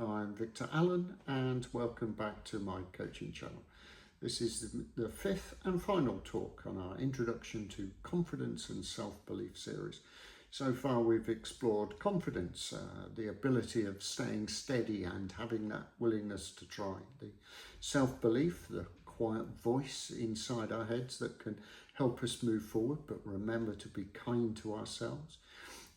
I'm Victor Allen and welcome back to my coaching channel. This is the fifth and final talk on our Introduction to Confidence and Self-Belief series. So far we've explored confidence, the ability of staying steady and having that willingness to try. The self-belief, the quiet voice inside our heads that can help us move forward, but remember to be kind to ourselves.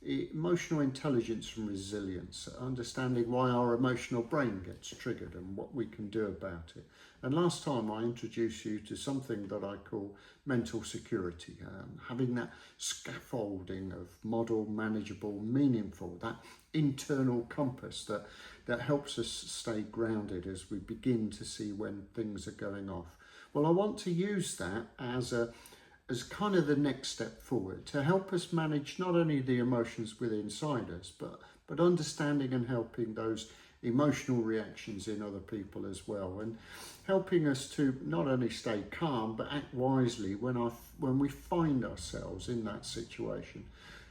Emotional intelligence and resilience, understanding why our emotional brain gets triggered and what we can do about it. And last time I introduced you to something that I call mental security, having that scaffolding of model, manageable, meaningful, that internal compass that helps us stay grounded as we begin to see when things are going off. Well, I want to use that as kind of the next step forward to help us manage not only the emotions within inside us, but understanding and helping those emotional reactions in other people as well, and helping us to not only stay calm but act wisely when we find ourselves in that situation.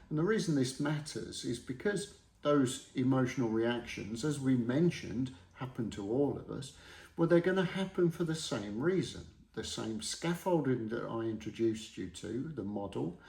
And the reason this matters is because those emotional reactions, as we mentioned, happen to all of us. Well, they're going to happen for the same reason. The same scaffolding that I introduced you to, the model.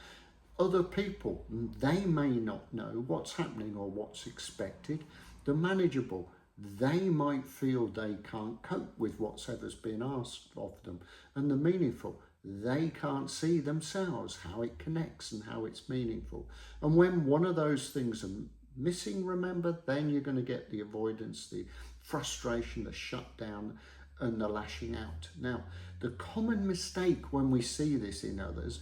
Other people, they may not know what's happening or what's expected. The manageable, they might feel they can't cope with whatever's been asked of them. And the meaningful, they can't see themselves, how it connects and how it's meaningful. And when one of those things are missing, remember, then you're going to get the avoidance, the frustration, the shutdown, and the lashing out. Now, the common mistake when we see this in others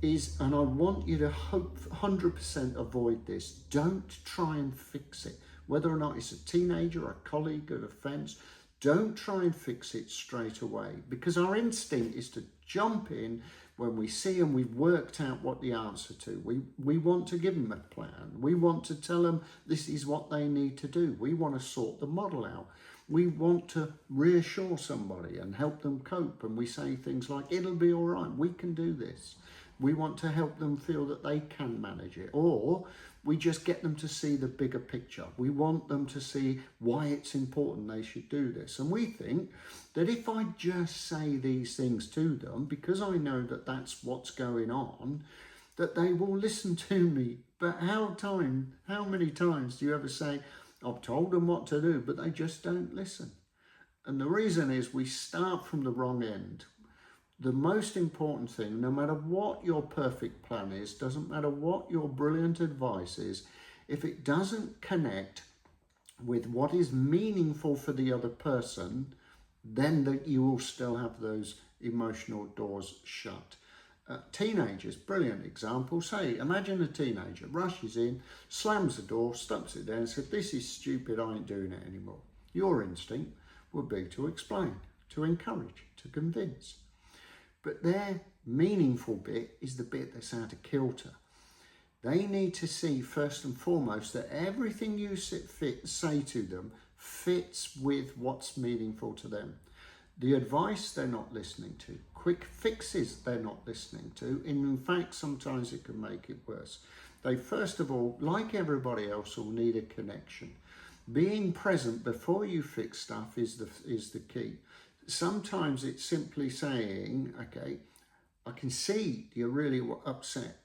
is, and I want you to 100% avoid this, don't try and fix it. Whether or not it's a teenager, a colleague, or a friend, don't try and fix it straight away, because our instinct is to jump in when we see and we've worked out what the answer to. We want to give them a plan. We want to tell them this is what they need to do. We want to sort the model out. We want to reassure somebody and help them cope. And we say things like, it'll be all right, we can do this. We want to help them feel that they can manage it. Or we just get them to see the bigger picture. We want them to see why it's important they should do this. And we think that if I just say these things to them, because I know that that's what's going on, that they will listen to me. But how many times do you ever say, I've told them what to do, but they just don't listen? And the reason is we start from the wrong end. The most important thing, no matter what your perfect plan is, doesn't matter what your brilliant advice is, if it doesn't connect with what is meaningful for the other person, then that you will still have those emotional doors shut. Teenagers, brilliant example. Say, imagine a teenager rushes in, slams the door, stumps it down and says, this is stupid, I ain't doing it anymore. Your instinct would be to explain, to encourage, to convince. But their meaningful bit is the bit that's out of kilter. They need to see first and foremost that everything you say to them fits with what's meaningful to them. The advice they're not listening to, quick fixes they're not listening to, and in fact sometimes it can make it worse. They first of all, like everybody else, will need a connection. Being present before you fix stuff is the key. Sometimes it's simply saying, okay, I can see you're really upset.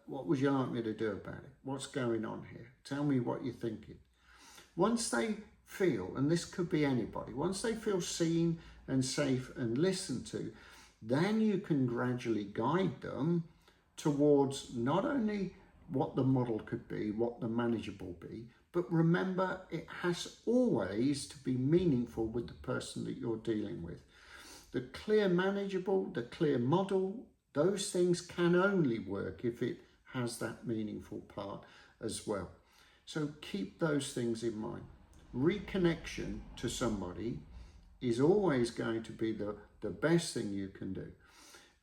What would you like me to do about it? What's going on here? Tell me what you're thinking. Once they feel, and this could be anybody, once they feel seen and safe and listened to, then you can gradually guide them towards not only what the model could be, what the manageable be, but remember, it has always to be meaningful with the person that you're dealing with. The clear manageable, the clear model, those things can only work if it has that meaningful part as well. So keep those things in mind. Reconnection to somebody is always going to be the best thing you can do.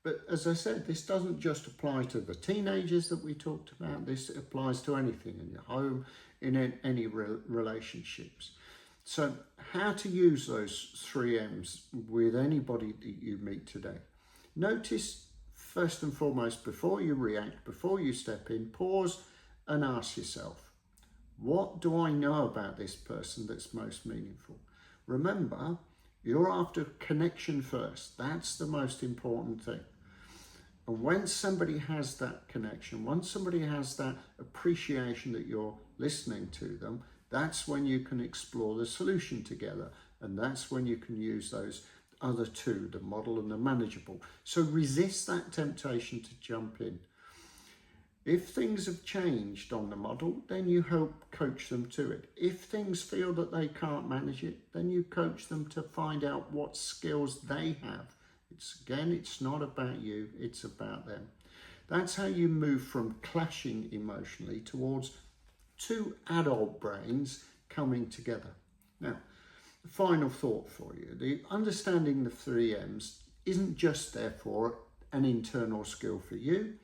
But as I said, this doesn't just apply to the teenagers that we talked about. This applies to anything in your home, in any relationships. So how to use those 3 M's with anybody that you meet today. Notice first and foremost, before you react, before you step in, pause and ask yourself, What do I know about this person that's most meaningful? Remember, you're after connection first. That's the most important thing. And when somebody has that connection, once somebody has that appreciation that you're listening to them, that's when you can explore the solution together. And that's when you can use those other two, the model and the manageable. So resist that temptation to jump in. If things have changed on the model, then you help coach them to it. If things feel that they can't manage it, then you coach them to find out what skills they have. It's not about you, it's about them. That's how you move from clashing emotionally towards two adult brains coming together. Now, the final thought for you, the understanding the 3Ms isn't just therefore an internal skill for you.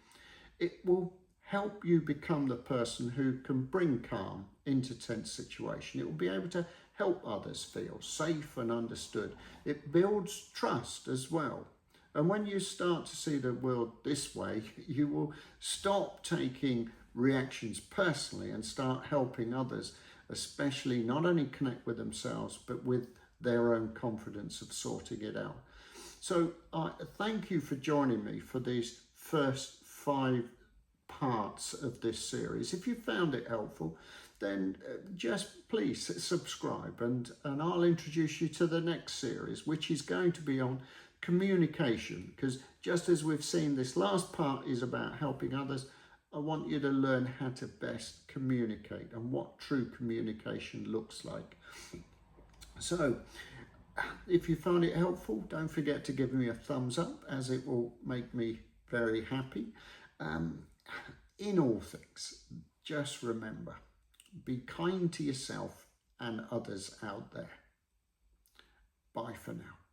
It will help you become the person who can bring calm into tense situation. It will be able to help others feel safe and understood. It builds trust as well. And when you start to see the world this way, you will stop taking reactions personally and start helping others, especially not only connect with themselves, but with their own confidence of sorting it out. So thank you for joining me for these first 5 parts of this series. If you found it helpful, then just please subscribe, and I'll introduce you to the next series, which is going to be on communication, because just as we've seen, this last part is about helping others. I want you to learn how to best communicate and what true communication looks like. So if you found it helpful, don't forget to give me a thumbs up, as it will make me very happy. In all things, just remember, be kind to yourself and others out there. Bye for now.